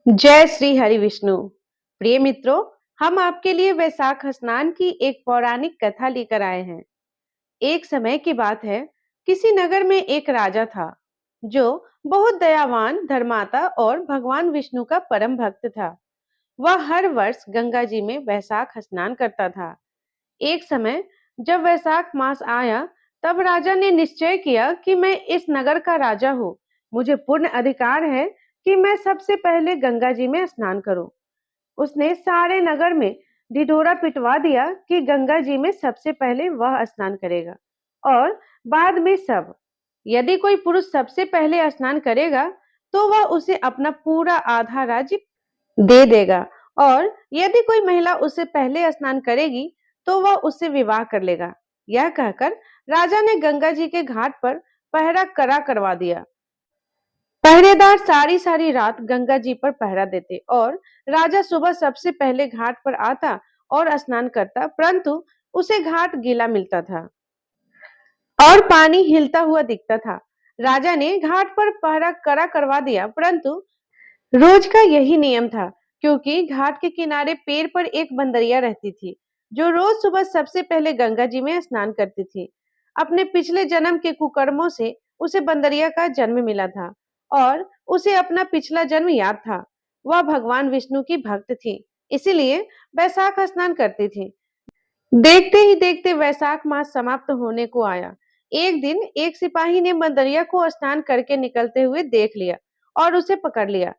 जय श्री हरि विष्णु। प्रिय मित्रों, हम आपके लिए वैशाख स्नान की एक पौराणिक कथा लेकर आए हैं। एक समय की बात है, किसी नगर में एक राजा था जो बहुत दयावान, धर्माता और भगवान विष्णु का परम भक्त था। वह हर वर्ष गंगा जी में वैशाख स्नान करता था। एक समय जब वैशाख मास आया, तब राजा ने निश्चय किया कि मैं इस नगर का राजा हूँ। मुझे पूर्ण अधिकार है कि मैं सबसे पहले गंगा जी में स्नान करूं। उसने सारे नगर में ढिढोरा पिटवा दिया कि गंगा जी में सबसे पहले वह स्नान करेगा और बाद में सब। यदि कोई पुरुष सबसे पहले स्नान करेगा, तो वह उसे अपना पूरा आधा राज्य दे देगा, और यदि कोई महिला उससे पहले स्नान करेगी, तो वह उससे विवाह कर लेगा। यह कहकर राजा ने गंगा जी के घाट पर पहरा कड़ा करवा दिया। पहरेदार सारी सारी रात गंगा जी पर पहरा देते और राजा सुबह सबसे पहले घाट पर आता और स्नान करता, परंतु उसे घाट गीला मिलता था और पानी हिलता हुआ दिखता था। राजा ने घाट पर पहरा कड़ा करवा दिया, परंतु रोज का यही नियम था, क्योंकि घाट के किनारे पेड़ पर एक बंदरिया रहती थी जो रोज सुबह सबसे पहले गंगा जी में स्नान करती थी। अपने पिछले जन्म के कुकर्मों से उसे बंदरिया का जन्म मिला था और उसे अपना पिछला जन्म याद था। वह भगवान विष्णु की भक्त थी, इसीलिए वैशाख स्नान करती थी। देखते ही देखते वैशाख मास समाप्त होने को आया। एक दिन एक सिपाही ने बंदरिया को स्नान करके निकलते हुए देख लिया और उसे पकड़ लिया।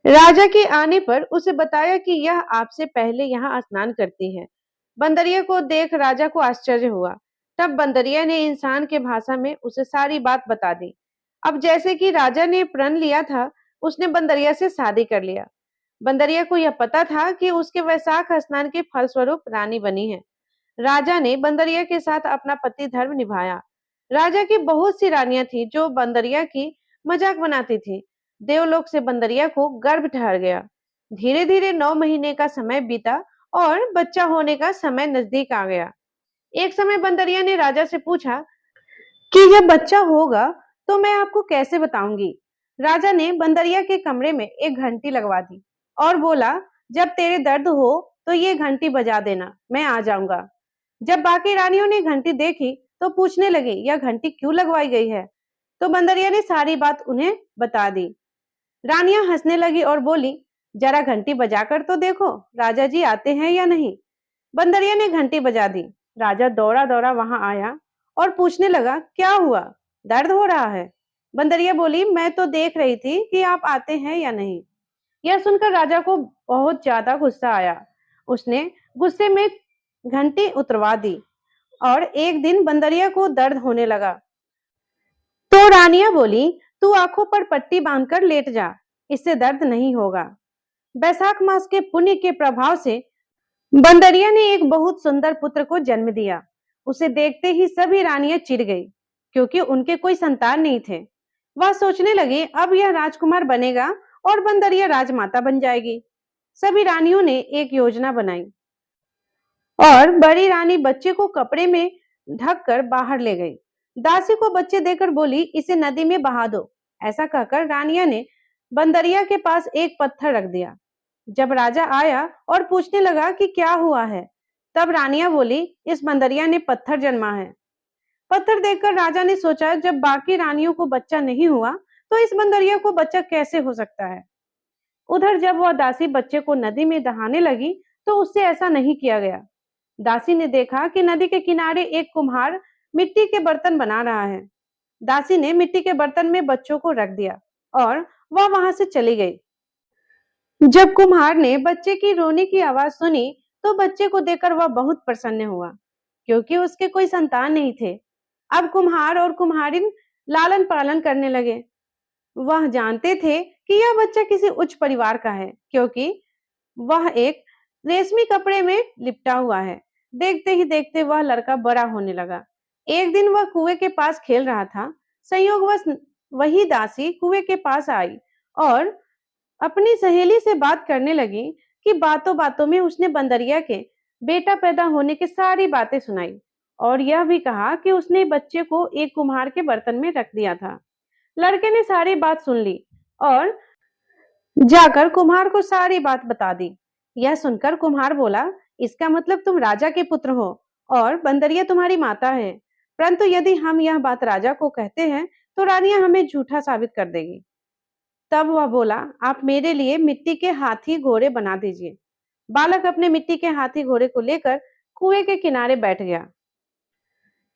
राजा के आने पर उसे बताया कि यह आपसे पहले यहाँ स्नान करती है। बंदरिया को देख राजा को आश्चर्य हुआ। तब बंदरिया ने इंसान के भाषा में उसे सारी बात बता दी। अब जैसे कि राजा ने प्रण लिया था, उसने बंदरिया से शादी कर लिया। बंदरिया को यह पता था कि उसके वैशाख स्नान के फलस्वरूप रानी बनी है। राजा ने बंदरिया के साथ अपना पति धर्म निभाया। राजा की बहुत सी रानियां थी जो बंदरिया की मजाक बनाती थी। देवलोक से बंदरिया को गर्भ ठहर गया। धीरे धीरे 9 महीने का समय बीता और बच्चा होने का समय नजदीक आ गया। एक समय बंदरिया ने राजा से पूछा कि जब बच्चा होगा तो मैं आपको कैसे बताऊंगी। राजा ने बंदरिया के कमरे में एक घंटी लगवा दी और बोला, जब तेरे दर्द हो तो ये घंटी बजा देना, मैं आ जाऊंगा। जब बाकी रानियों ने घंटी देखी तो पूछने लगी, यह घंटी क्यों लगवाई गई है। तो बंदरिया ने सारी बात उन्हें बता दी। रानियां हंसने लगी और बोली, जरा घंटी बजाकर तो देखो, राजा जी आते हैं या नहीं। बंदरिया ने घंटी बजा दी। राजा दौड़ा दौड़ा वहां आया और पूछने लगा, क्या हुआ, दर्द हो रहा है। बंदरिया बोली, मैं तो देख रही थी कि आप आते हैं या नहीं। यह सुनकर राजा को बहुत ज्यादा गुस्सा आया। उसने गुस्से में घंटी उतरवा दी और एक दिन बंदरिया को दर्द होने लगा। तो रानियां बोली, तू आंखों पर पट्टी बांधकर लेट जा, इससे दर्द नहीं होगा। बैसाख मास के पुण्य के प्रभाव से बंदरिया ने एक बहुत सुंदर पुत्र को जन्म दिया। उसे देखते ही सभी रानियां चिढ़ गई, क्योंकि उनके कोई संतान नहीं थे। वह सोचने लगी, अब यह राजकुमार बनेगा और बंदरिया राजमाता बन जाएगी। सभी रानियों ने एक योजना बनाई और बड़ी रानी बच्चे को कपड़े में ढककर बाहर ले गई। दासी को बच्चे देकर बोली, इसे नदी में बहा दो। ऐसा कहकर रानिया ने बंदरिया के पास एक पत्थर रख दिया। जब राजा आया और पूछने लगा कि क्या हुआ है, तब रानिया बोली, इस बंदरिया ने पत्थर जन्मा है। पत्थर देखकर राजा ने सोचा, जब बाकी रानियों को बच्चा नहीं हुआ, तो इस बंदरिया को बच्चा कैसे हो सकता है। उधर जब वह दासी बच्चे को नदी में दहाने लगी, तो उससे ऐसा नहीं किया गया। दासी ने देखा कि नदी के किनारे एक कुम्हार मिट्टी के बर्तन बना रहा है। दासी ने मिट्टी के बर्तन में बच्चों को रख दिया और वह वहां से चली गई। जब कुम्हार ने बच्चे की रोने की आवाज सुनी, तो बच्चे को देखकर वह बहुत प्रसन्न हुआ, क्योंकि उसके कोई संतान नहीं थे। अब कुम्हार और कुम्हारिन लालन पालन करने लगे। वह जानते थे कि यह बच्चा किसी उच्च परिवार का है, क्योंकि वह एक रेशमी कपड़े में लिपटा हुआ है। देखते ही देखते वह लड़का बड़ा होने लगा। एक दिन वह कुएं के पास खेल रहा था। संयोगवश वही दासी कुएं के पास आई और अपनी सहेली से बात करने लगी कि बातों बातों में उसने बंदरिया के बेटा पैदा होने की सारी बातें सुनाई और यह भी कहा कि उसने बच्चे को एक कुम्हार के बर्तन में रख दिया था। लड़के ने सारी बात सुन ली और जाकर कुम्हार को सारी बात बता दी। यह सुनकर कुम्हार बोला, इसका मतलब तुम राजा के पुत्र हो और बंदरिया तुम्हारी माता है। परंतु यदि हम यह बात राजा को कहते हैं तो रानियां हमें झूठा साबित कर देगी। तब वह बोला, आप मेरे लिए मिट्टी के हाथी घोड़े बना दीजिए। बालक अपने मिट्टी के हाथी घोड़े को लेकर कुएं के किनारे बैठ गया।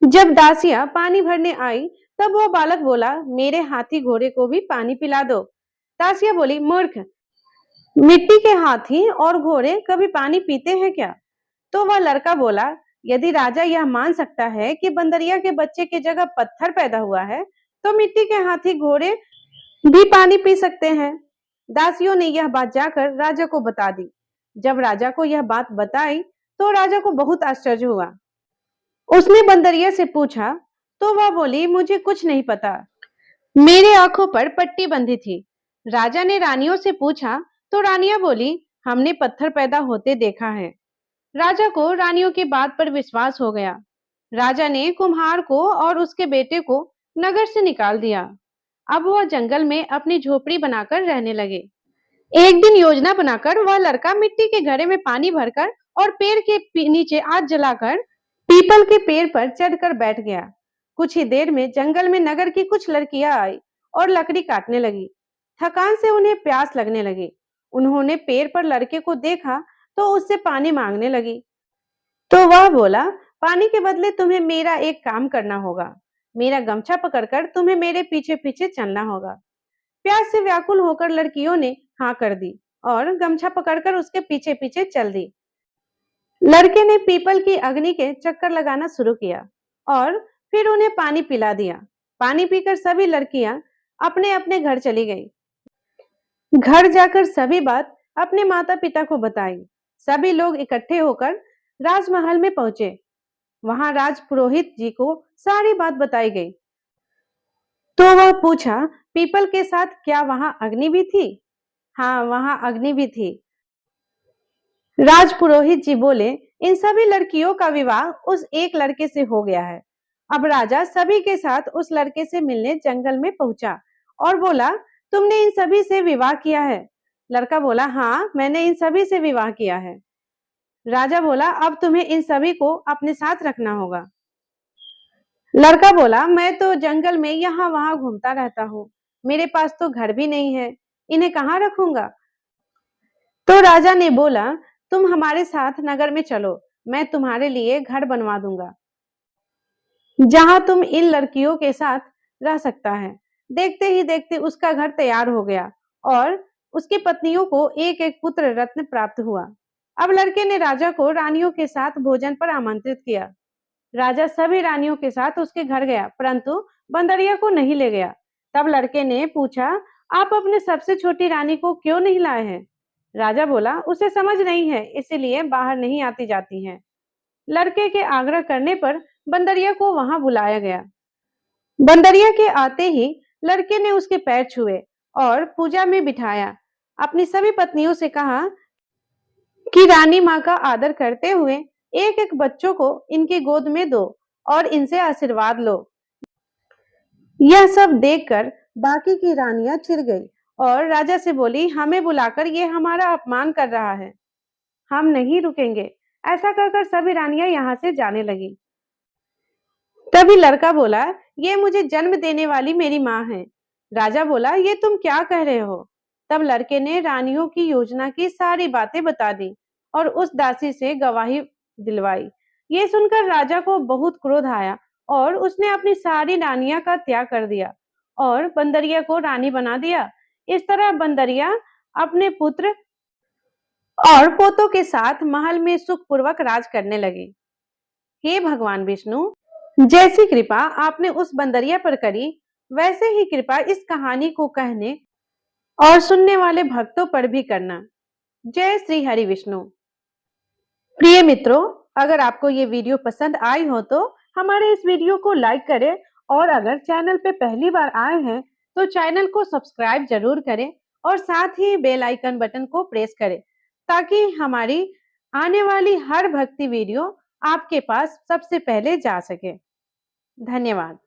जब दासिया पानी भरने आई तब वह बालक बोला, मेरे हाथी घोड़े को भी पानी पिला दो। दासिया बोली, मूर्ख, मिट्टी के हाथी और घोड़े कभी पानी पीते हैं क्या? तो वह लड़का बोला, यदि राजा यह मान सकता है कि बंदरिया के बच्चे की जगह पत्थर पैदा हुआ है, तो मिट्टी के हाथी घोड़े भी पानी पी सकते हैं। दासियों ने यह बात जाकर राजा को बता दी। जब राजा को यह बात बताई तो राजा को बहुत आश्चर्य हुआ। उसने बंदरिया से पूछा तो वह बोली, मुझे कुछ नहीं पता, मेरे आंखों पर पट्टी बंधी थी। राजा ने रानियों से पूछा तो रानियां बोली, हमने पत्थर पैदा होते देखा है। राजा को रानियों की बात पर विश्वास हो गया। राजा ने कुम्हार को और उसके बेटे को नगर से निकाल दिया। अब वह जंगल में अपनी झोपड़ी बनाकर रहने लगे। एक दिन योजना बनाकर वह लड़का मिट्टी के घड़े में पानी भरकर और पेड़ के नीचे आग जलाकर पीपल के पेड़ पर चढ़कर बैठ गया। कुछ ही देर में जंगल में नगर की कुछ लड़कियां आई और लकड़ी काटने लगी। थकान से उन्हें प्यास लगने लगी। उन्होंने पेड़ पर लड़के को देखा तो उससे पानी मांगने लगी। तो वह बोला, पानी के बदले तुम्हें मेरा एक काम करना होगा। मेरा गमछा पकड़कर तुम्हें मेरे पीछे पीछे चलना होगा। प्यास से व्याकुल होकर लड़कियों ने हाँ कर दी और गमछा पकड़कर उसके पीछे पीछे चल दी। लड़के ने पीपल की अग्नि के चक्कर लगाना शुरू किया और फिर उन्हें पानी पिला दिया। पानी पीकर सभी लड़कियां अपने अपने घर चली गई। घर जाकर सभी बात अपने माता पिता को बताई। सभी लोग इकट्ठे होकर राजमहल में पहुंचे। वहां राज पुरोहित जी को सारी बात बताई गई। तो वह पूछा, पीपल के साथ क्या वहां अग्नि भी थी? हाँ, वहां अग्नि भी थी। राज पुरोहित जी बोले, इन सभी लड़कियों का विवाह उस एक लड़के से हो गया है। अब राजा सभी के साथ उस लड़के से मिलने जंगल में पहुंचा और बोला, तुमने इन सभी से विवाह किया है? लड़का बोला, हाँ, मैंने इन सभी से विवाह किया है। राजा बोला, अब तुम्हें इन सभी को अपने साथ रखना होगा। लड़का बोला, मैं तो जंगल में यहाँ वहां घूमता रहता हूँ, मेरे पास तो घर भी नहीं है, इन्हें कहाँ रखूंगा? तो राजा ने बोला, तुम हमारे साथ नगर में चलो, मैं तुम्हारे लिए घर बनवा दूंगा जहां तुम इन लड़कियों के साथ रह सकता है। देखते ही देखते उसका घर तैयार हो गया और उसकी पत्नियों को एक एक पुत्र रत्न प्राप्त हुआ। अब लड़के ने राजा को रानियों के साथ भोजन पर आमंत्रित किया। राजा सभी रानियों के साथ उसके घर गया, परंतु बंदरिया को नहीं ले गया। तब लड़के ने पूछा, आप अपने सबसे छोटी रानी को क्यों नहीं लाए हैं? राजा बोला, उसे समझ नहीं है, इसीलिए बाहर नहीं आती जाती है। लड़के के आग्रह करने पर बंदरिया को वहां बुलाया गया। बंदरिया के आते ही लड़के ने उसके पैर छुए और पूजा में बिठाया। अपनी सभी पत्नियों से कहा कि रानी माँ का आदर करते हुए एक एक बच्चों को इनकी गोद में दो और इनसे आशीर्वाद लो। यह सब देखकर बाकी की रानियां चिढ़ गई और राजा से बोली, हमें बुलाकर ये हमारा अपमान कर रहा है, हम नहीं रुकेंगे। ऐसा कहकर सभी रानियां यहाँ से जाने लगी। तभी लड़का बोला, ये मुझे जन्म देने वाली मेरी माँ है। राजा बोला, ये तुम क्या कह रहे हो? तब लड़के ने रानियों की योजना की सारी बातें बता दी और उस दासी से गवाही दिलवाई। ये सुनकर राजा को बहुत क्रोध आया और उसने अपनी सारी रानियां का त्याग कर दिया और बंदरिया को रानी बना दिया। इस तरह बंदरिया अपने पुत्र और पोतों के साथ महल में सुखपूर्वक राज करने लगी। हे भगवान विष्णु, जैसी कृपा आपने उस बंदरिया पर करी, वैसे ही कृपा इस कहानी को कहने और सुनने वाले भक्तों पर भी करना। जय श्री हरि विष्णु। प्रिय मित्रों, अगर आपको ये वीडियो पसंद आई हो तो हमारे इस वीडियो को लाइक करें और अगर चैनल पे पहली बार आए हैं तो चैनल को सब्सक्राइब जरूर करें और साथ ही बेल आइकन बटन को प्रेस करें ताकि हमारी आने वाली हर भक्ति वीडियो आपके पास सबसे पहले जा सके। धन्यवाद।